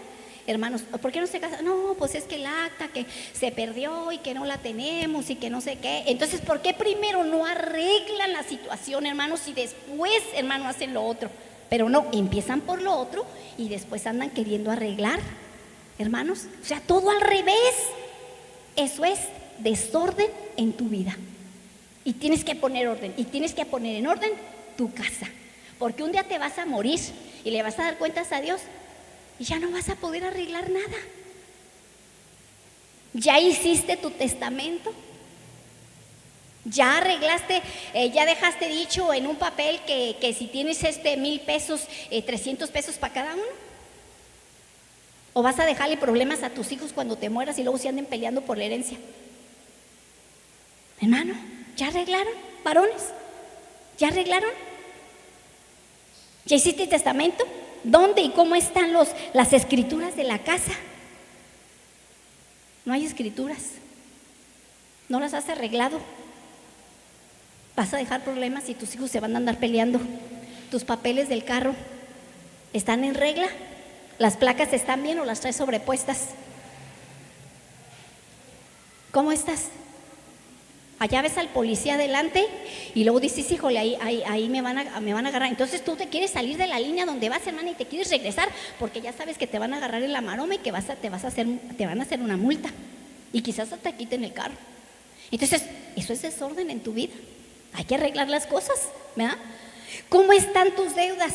Hermanos, ¿por qué no se casan? No, pues es que el acta que se perdió y que no la tenemos y que no sé qué. Entonces, ¿por qué primero no arreglan la situación, hermanos, y después, hermanos, hacen lo otro? Pero no, empiezan por lo otro y después andan queriendo arreglar, hermanos. O sea, todo al revés. Eso es desorden en tu vida. Y tienes que poner orden, y tienes que poner en orden tu casa, porque un día te vas a morir y le vas a dar cuentas a Dios y ya no vas a poder arreglar nada. ¿Ya hiciste tu testamento? Ya arreglaste, ya dejaste dicho en un papel que si tienes 1,000 pesos, 300 pesos para cada uno. ¿O vas a dejarle problemas a tus hijos cuando te mueras y luego se anden peleando por la herencia? Hermano, ¿ya arreglaron, varones? ¿Ya arreglaron? ¿Ya hiciste el testamento? ¿Dónde y cómo están las escrituras de la casa? No hay escrituras. No las has arreglado. Vas a dejar problemas y tus hijos se van a andar peleando. Tus papeles del carro están en regla. ¿Las placas están bien o las traes sobrepuestas? ¿Cómo estás? Allá ves al policía adelante y luego dices, híjole, ahí me van a agarrar. Entonces tú te quieres salir de la línea donde vas, hermana, y te quieres regresar porque ya sabes que te van a agarrar en la maroma y que te van a hacer una multa y quizás hasta te quiten el carro. Entonces, eso es desorden en tu vida. Hay que arreglar las cosas, ¿verdad? ¿Cómo están tus deudas?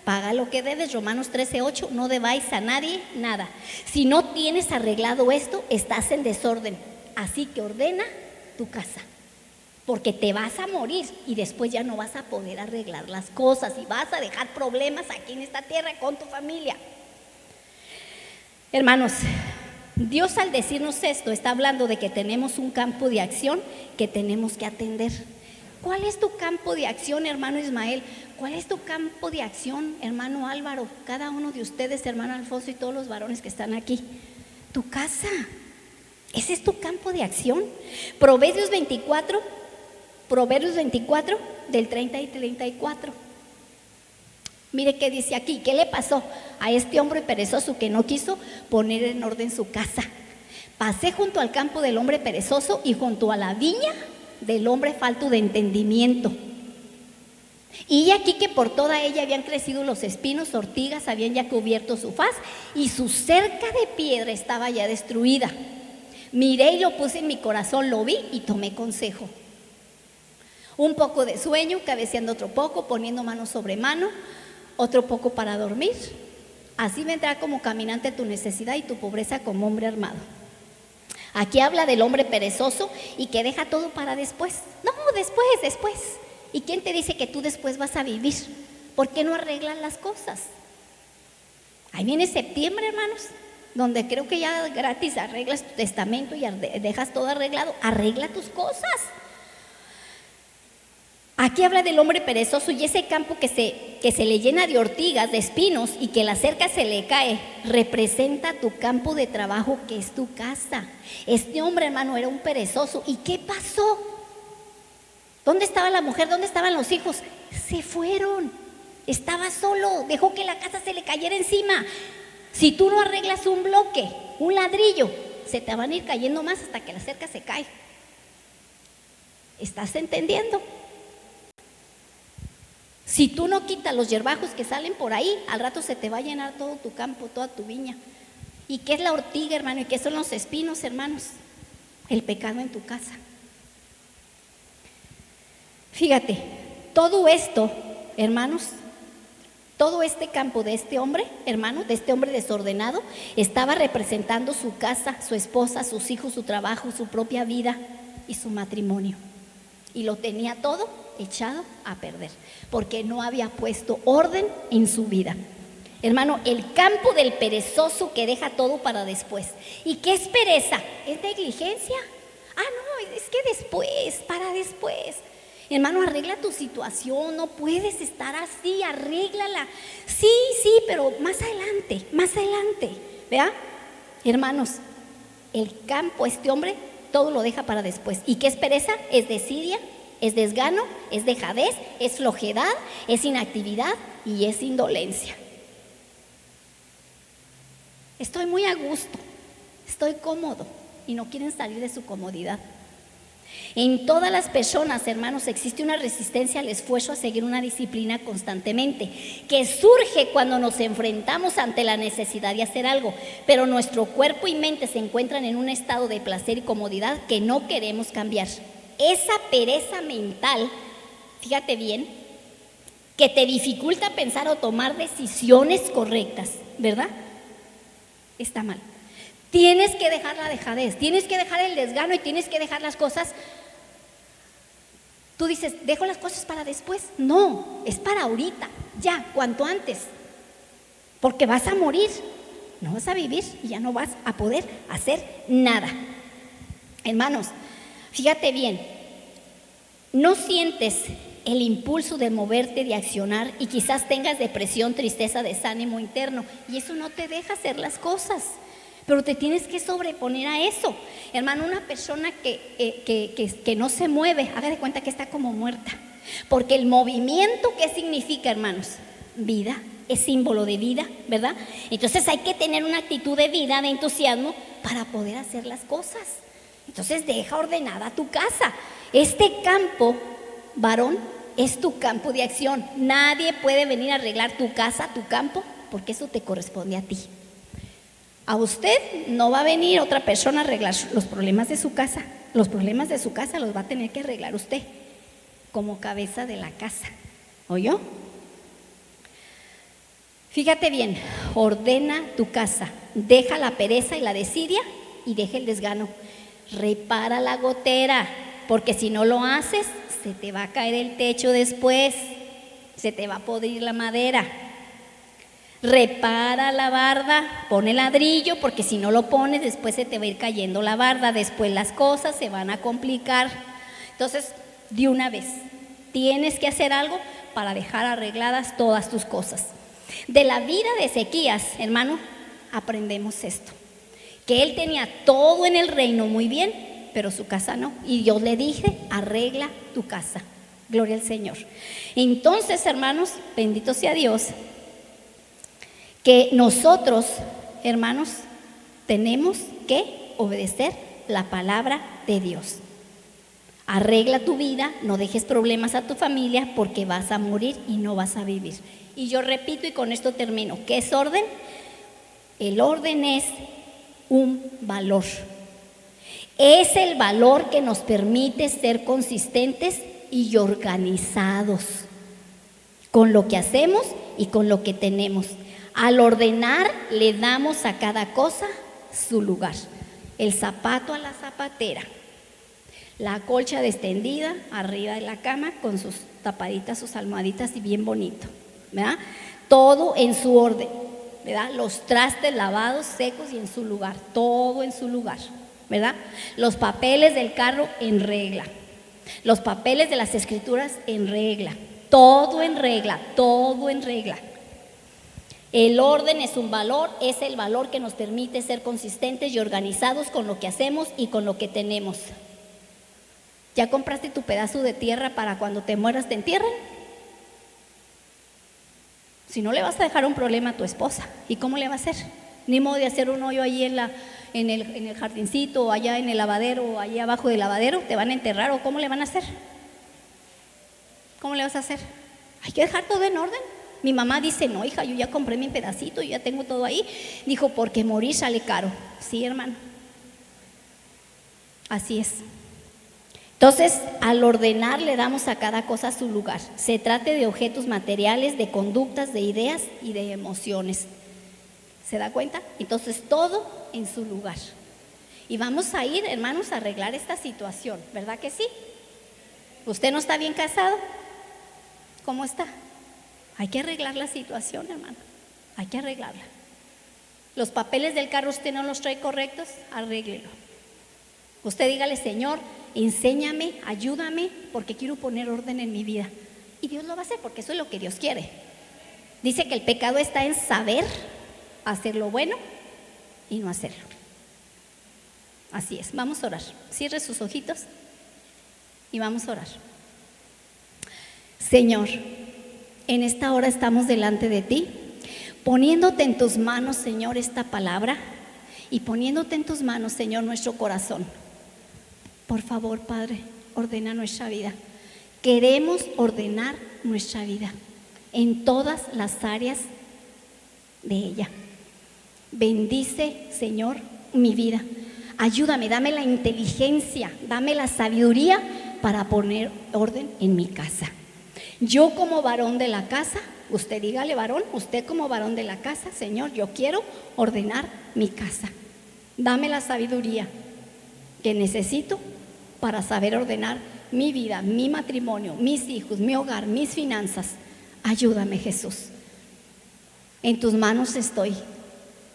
Paga lo que debes, Romanos 13:8, no debáis a nadie nada. Si no tienes arreglado esto, estás en desorden. Así que ordena tu casa, porque te vas a morir y después ya no vas a poder arreglar las cosas y vas a dejar problemas aquí en esta tierra con tu familia. Hermanos, Dios al decirnos esto está hablando de que tenemos un campo de acción que tenemos que atender. ¿Cuál es tu campo de acción, hermano Ismael? ¿Cuál es tu campo de acción, hermano Álvaro? Cada uno de ustedes, hermano Alfonso y todos los varones que están aquí. Tu casa. Ese es tu campo de acción. Proverbios 24 del 30 y 34. Mire qué dice aquí. ¿Qué le pasó a este hombre perezoso que no quiso poner en orden su casa? Pasé junto al campo del hombre perezoso y junto a la viña del hombre falto de entendimiento. Y aquí que por toda ella habían crecido los espinos, ortigas habían ya cubierto su faz y su cerca de piedra estaba ya destruida. Miré y lo puse en mi corazón, lo vi y tomé consejo. Un poco de sueño, cabeceando otro poco, poniendo mano sobre mano, otro poco para dormir. Así vendrá como caminante tu necesidad y tu pobreza como hombre armado. Aquí habla del hombre perezoso y que deja todo para después. No, después. ¿Y quién te dice que tú después vas a vivir? ¿Por qué no arreglas las cosas? Ahí viene septiembre, hermanos, donde creo que ya gratis arreglas tu testamento y dejas todo arreglado. Arregla tus cosas. Aquí habla del hombre perezoso y ese campo que se le llena de ortigas, de espinos y que la cerca se le cae, representa tu campo de trabajo que es tu casa. Este hombre, hermano, era un perezoso. ¿Y qué pasó? ¿Dónde estaba la mujer? ¿Dónde estaban los hijos? Se fueron. Estaba solo, dejó que la casa se le cayera encima. Si tú no arreglas un bloque, un ladrillo, se te van a ir cayendo más hasta que la cerca se cae. ¿Estás entendiendo? Si tú no quitas los hierbajos que salen por ahí, al rato se te va a llenar todo tu campo, toda tu viña. ¿Y qué es la ortiga, hermano? ¿Y qué son los espinos, hermanos? El pecado en tu casa. Fíjate, todo esto, hermanos, todo este campo de este hombre, hermano, de este hombre desordenado, estaba representando su casa, su esposa, sus hijos, su trabajo, su propia vida y su matrimonio. Y lo tenía todo echado a perder, porque no había puesto orden en su vida. Hermano, el campo del perezoso que deja todo para después. ¿Y qué es pereza? ¿Es negligencia? No, es que después, para después. Hermano, arregla tu situación, no puedes estar así, arréglala. Sí, pero más adelante, ¿verdad? Hermanos, el campo, este hombre, todo lo deja para después. ¿Y qué es pereza? Es desidia, es desgano, es dejadez, es flojedad, es inactividad y es indolencia. Estoy muy a gusto, estoy cómodo y no quieren salir de su comodidad. En todas las personas, hermanos, existe una resistencia al esfuerzo a seguir una disciplina constantemente, que surge cuando nos enfrentamos ante la necesidad de hacer algo, pero nuestro cuerpo y mente se encuentran en un estado de placer y comodidad que no queremos cambiar. Esa pereza mental, fíjate bien, que te dificulta pensar o tomar decisiones correctas, ¿verdad? Está mal. Tienes que dejar la dejadez, tienes que dejar el desgano y tienes que dejar las cosas Tú dices, dejo las cosas para después. No, es para ahorita, ya, cuanto antes. Porque vas a morir, no vas a vivir y ya no vas a poder hacer nada. Hermanos, fíjate bien, no sientes el impulso de moverte, de accionar, y quizás tengas depresión, tristeza, desánimo interno, y eso no te deja hacer las cosas, pero te tienes que sobreponer a eso. Hermano, una persona que no se mueve, haga de cuenta que está como muerta, porque el movimiento, ¿qué significa, hermanos? Vida, es símbolo de vida, ¿verdad? Entonces hay que tener una actitud de vida, de entusiasmo, para poder hacer las cosas. Entonces deja ordenada tu casa. Este campo, varón, es tu campo de acción. Nadie puede venir a arreglar tu casa, tu campo, porque eso te corresponde a ti. A usted no va a venir otra persona a arreglar los problemas de su casa. Los problemas de su casa los va a tener que arreglar usted, como cabeza de la casa. ¿Oyó? Fíjate bien, ordena tu casa, deja la pereza y la desidia y deja el desgano. Repara la gotera, porque si no lo haces, se te va a caer el techo después, se te va a podrir la madera. Repara la barda, pone ladrillo, porque si no lo pones, después se te va a ir cayendo la barda, después las cosas se van a complicar. Entonces, de una vez, tienes que hacer algo para dejar arregladas todas tus cosas. De la vida de Ezequías, hermano, aprendemos esto, que él tenía todo en el reino muy bien, pero su casa no. Y Dios le dije, arregla tu casa. Gloria al Señor. Entonces, hermanos, bendito sea Dios, que nosotros, hermanos, tenemos que obedecer la palabra de Dios. Arregla tu vida, no dejes problemas a tu familia, porque vas a morir y no vas a vivir. Y yo repito, y con esto termino, ¿qué es orden? El orden es un valor. Es el valor que nos permite ser consistentes y organizados con lo que hacemos y con lo que tenemos. Al ordenar, le damos a cada cosa su lugar. El zapato a la zapatera, la colcha extendida arriba de la cama con sus tapaditas, sus almohaditas y bien bonito, ¿verdad? Todo en su orden, ¿verdad? Los trastes lavados, secos y en su lugar, todo en su lugar, ¿verdad? Los papeles del carro en regla, los papeles de las escrituras en regla, todo en regla, todo en regla. El orden es un valor, es el valor que nos permite ser consistentes y organizados con lo que hacemos y con lo que tenemos. ¿Ya compraste tu pedazo de tierra para cuando te mueras te entierren? Si no, le vas a dejar un problema a tu esposa. ¿Y cómo le va a hacer? Ni modo de hacer un hoyo ahí en el jardincito, o allá en el lavadero, o allá abajo del lavadero, te van a enterrar, o ¿cómo le van a hacer? ¿Cómo le vas a hacer? Hay que dejar todo en orden. Mi mamá dice, no, hija, yo ya compré mi pedacito, yo ya tengo todo ahí. Dijo, porque morir sale caro. Sí, hermano. Así es. Entonces, al ordenar le damos a cada cosa su lugar. Se trate de objetos materiales, de conductas, de ideas y de emociones. ¿Se da cuenta? Entonces, todo en su lugar. Y vamos a ir, hermanos, a arreglar esta situación, ¿verdad que sí? ¿Usted no está bien casado? ¿Cómo está? Hay que arreglar la situación, hermano. Hay que arreglarla. Los papeles del carro usted no los trae correctos, arréglelo. Usted dígale, Señor, enséñame, ayúdame, porque quiero poner orden en mi vida. Y Dios lo va a hacer, porque eso es lo que Dios quiere. Dice que el pecado está en saber hacer lo bueno y no hacerlo. Así es, vamos a orar. Cierre sus ojitos y vamos a orar. Señor, en esta hora estamos delante de ti, poniéndote en tus manos, Señor, esta palabra, y poniéndote en tus manos, Señor, nuestro corazón. Por favor, Padre, ordena nuestra vida. Queremos ordenar nuestra vida en todas las áreas de ella. Bendice, Señor, mi vida. Ayúdame, dame la inteligencia, dame la sabiduría para poner orden en mi casa. Yo como varón de la casa, usted dígale varón, usted como varón de la casa, Señor, yo quiero ordenar mi casa. Dame la sabiduría que necesito para saber ordenar mi vida, mi matrimonio, mis hijos, mi hogar, mis finanzas. Ayúdame, Jesús. En tus manos estoy.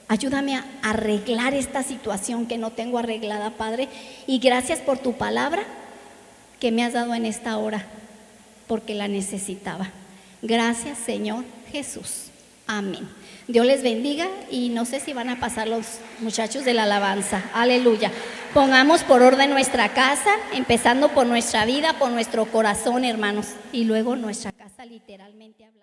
Ayúdame a arreglar esta situación que no tengo arreglada, Padre. Y gracias por tu palabra que me has dado en esta hora, porque la necesitaba. Gracias, Señor Jesús. Amén. Dios les bendiga y no sé si van a pasar los muchachos de la alabanza. Aleluya. Pongamos por orden nuestra casa, empezando por nuestra vida, por nuestro corazón, hermanos, y luego nuestra casa, literalmente hablando.